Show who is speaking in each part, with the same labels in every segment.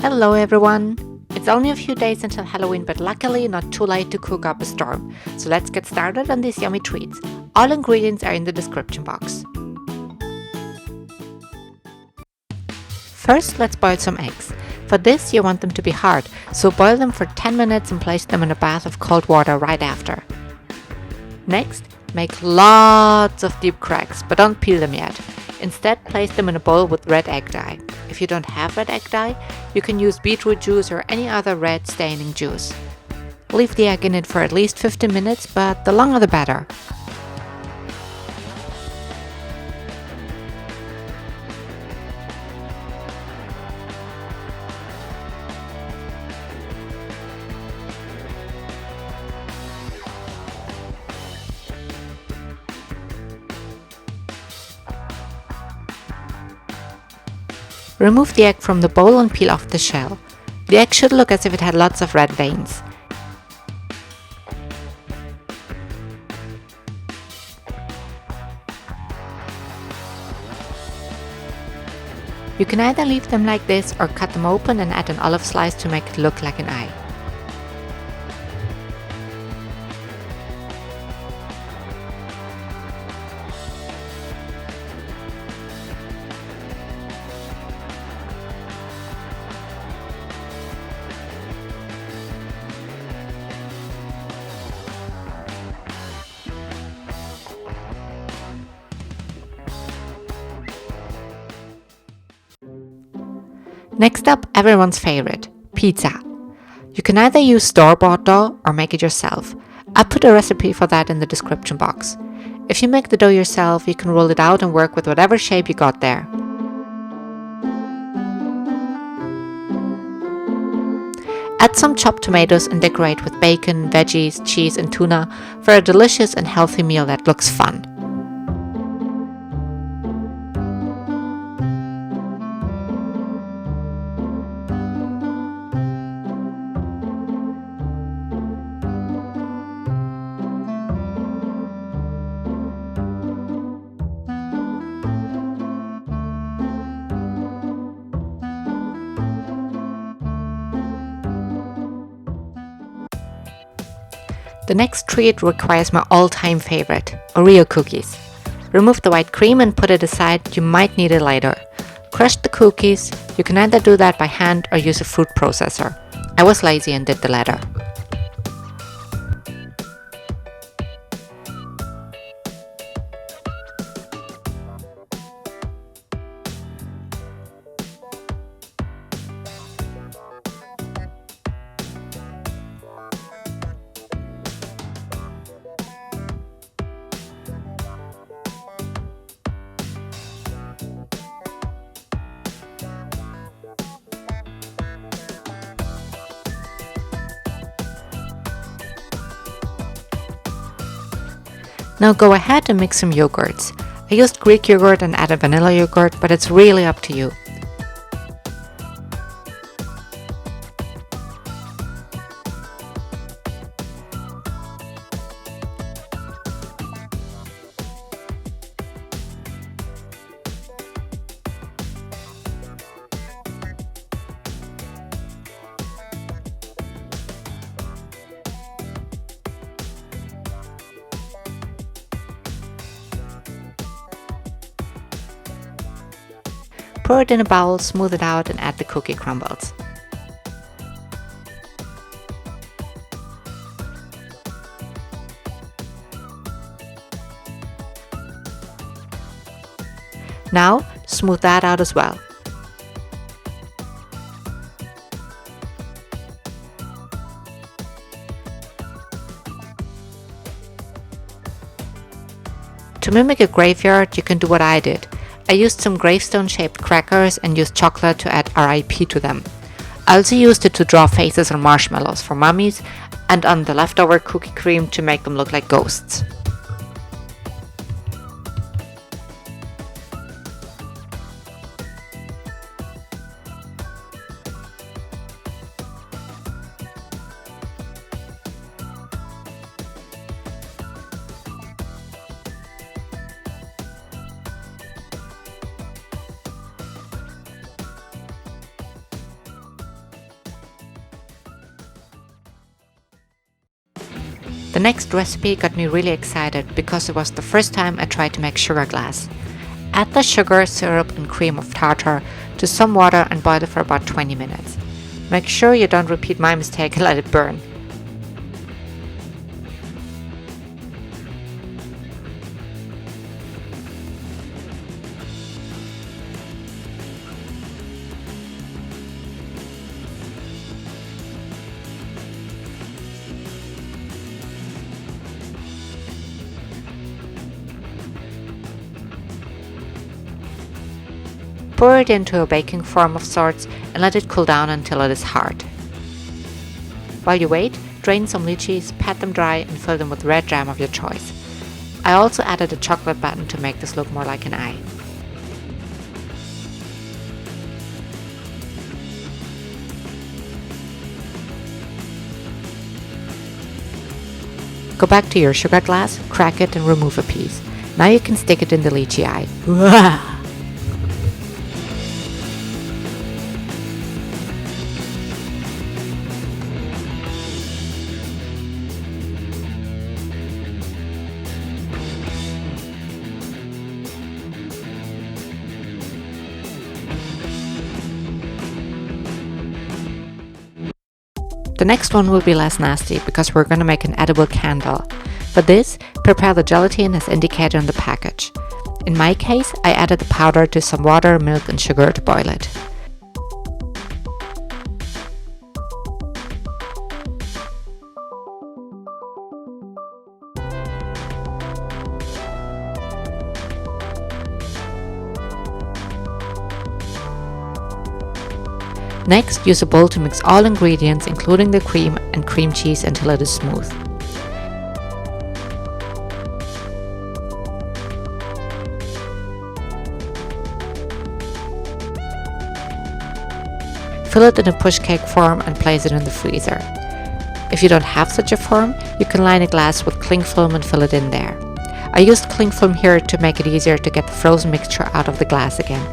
Speaker 1: Hello everyone! It's only a few days until Halloween, but luckily not too late to cook up a storm. So let's get started on these yummy treats. All ingredients are in the description box. First, let's boil some eggs. For this, you want them to be hard, so boil them for 10 minutes and place them in a bath of cold water right after. Next, make lots of deep cracks, but don't peel them yet. Instead, place them in a bowl with red egg dye. If you don't have red egg dye, you can use beetroot juice or any other red staining juice. Leave the egg in it for at least 15 minutes, but the longer the better. Remove the egg from the bowl and peel off the shell. The egg should look as if it had lots of red veins. You can either leave them like this or cut them open and add an olive slice to make it look like an eye. Next up, everyone's favorite, pizza. You can either use store-bought dough or make it yourself. I put a recipe for that in the description box. If you make the dough yourself, you can roll it out and work with whatever shape you got there. Add some chopped tomatoes and decorate with bacon, veggies, cheese and tuna for a delicious and healthy meal that looks fun. The next treat requires my all-time favorite, Oreo cookies. Remove the white cream and put it aside, you might need it later. Crush the cookies, you can either do that by hand or use a food processor. I was lazy and did the latter. Now go ahead and mix some yogurts. I used Greek yogurt and added vanilla yogurt, but it's really up to you. Pour it in a bowl, smooth it out and add the cookie crumbles. Now, smooth that out as well. To mimic a graveyard, you can do what I did. I used some gravestone-shaped crackers and used chocolate to add RIP to them. I also used it to draw faces on marshmallows for mummies and on the leftover cookie cream to make them look like ghosts. The next recipe got me really excited because it was the first time I tried to make sugar glass. Add the sugar, syrup and cream of tartar to some water and boil it for about 20 minutes. Make sure you don't repeat my mistake and let it burn. Pour it into a baking form of sorts and let it cool down until it is hard. While you wait, drain some lychees, pat them dry and fill them with red jam of your choice. I also added a chocolate button to make this look more like an eye. Go back to your sugar glass, crack it and remove a piece. Now you can stick it in the lychee eye. The next one will be less nasty because we're going to make an edible candle. For this, prepare the gelatin as indicated on the package. In my case, I added the powder to some water, milk and sugar to boil it. Next, use a bowl to mix all ingredients, including the cream and cream cheese, until it is smooth. Fill it in a push cake form and place it in the freezer. If you don't have such a form, you can line a glass with cling film and fill it in there. I used cling film here to make it easier to get the frozen mixture out of the glass again.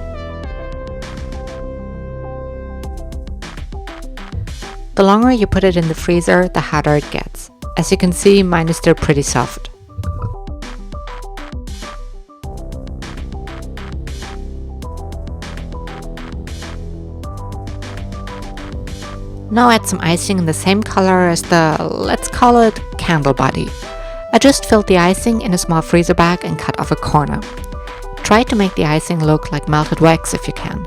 Speaker 1: The longer you put it in the freezer, the harder it gets. As you can see, mine is still pretty soft. Now add some icing in the same color as the, let's call it, candle body. I just filled the icing in a small freezer bag and cut off a corner. Try to make the icing look like melted wax if you can.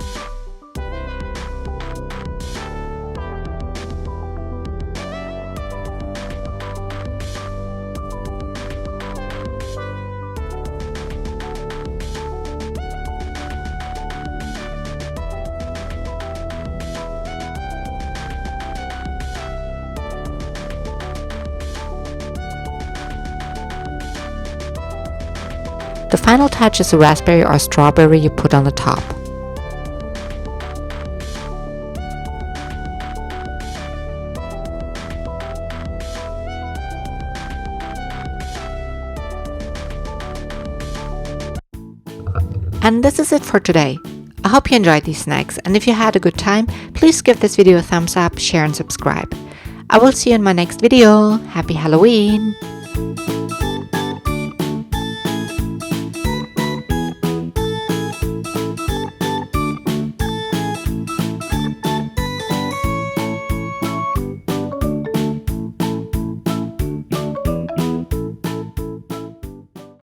Speaker 1: The final touch is a raspberry or strawberry you put on the top. And this is it for today. I hope you enjoyed these snacks, and if you had a good time, please give this video a thumbs up, share and subscribe. I will see you in my next video. Happy Halloween!